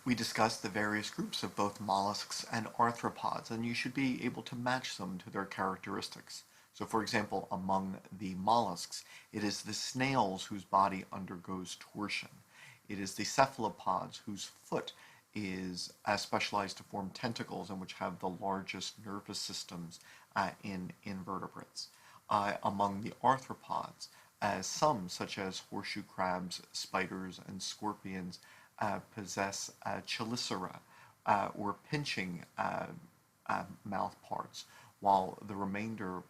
We discussed the various groups of both mollusks and arthropods, and you should be able to match them to their characteristics. So, for example, among the mollusks, it is the snails whose body undergoes torsion. It is the cephalopods whose foot is specialized to form tentacles and which have the largest nervous systems in invertebrates. Among the arthropods, some, such as horseshoe crabs, spiders, and scorpions, possess chelicera or pinching mouth parts, while the remainder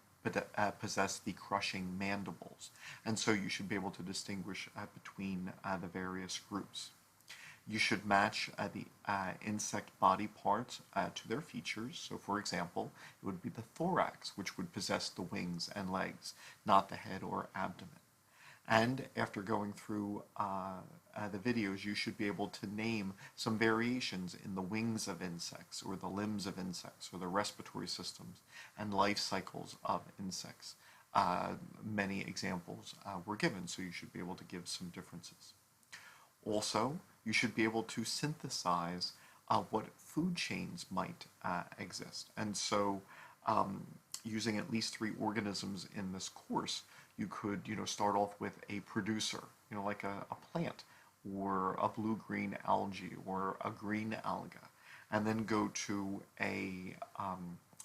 possess the crushing mandibles. And so you should be able to distinguish between the various groups. You should match the insect body parts to their features. So, for example, it would be the thorax, which would possess the wings and legs, not the head or abdomen. And after going through the videos, you should be able to name some variations in the wings of insects, or the limbs of insects, or the respiratory systems and life cycles of insects. Many examples were given, so you should be able to give some differences. Also, you should be able to synthesize what food chains might exist. And so, using at least 3 organisms in this course, you could, start off with a producer, like a plant, or a blue-green algae, or a green alga, and then go to a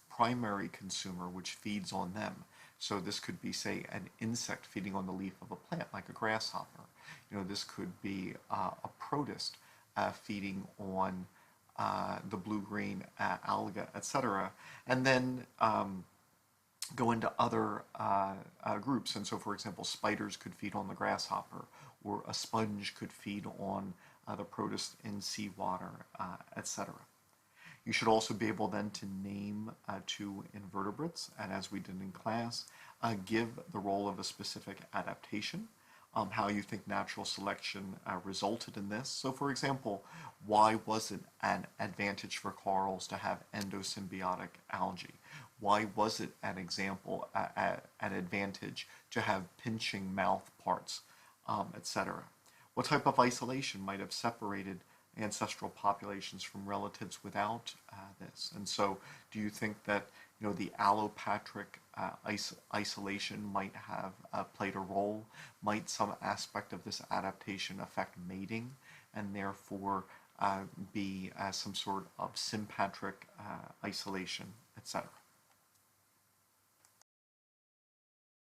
primary consumer which feeds on them. So this could be, say, an insect feeding on the leaf of a plant, like a grasshopper. This could be a protist feeding on the blue-green alga, etc. And then go into other groups. And so, for example, spiders could feed on the grasshopper, or a sponge could feed on the protist in seawater, etc. You should also be able then to name 2 invertebrates, and as we did in class, give the role of a specific adaptation, how you think natural selection resulted in this. So, for example, why was it an advantage for corals to have endosymbiotic algae? Why was it an advantage to have pinching mouth parts, etc.? What type of isolation might have separated ancestral populations from relatives without this? And so, do you think that the allopatric isolation might have played a role? Might some aspect of this adaptation affect mating, and therefore be some sort of sympatric isolation, etc.?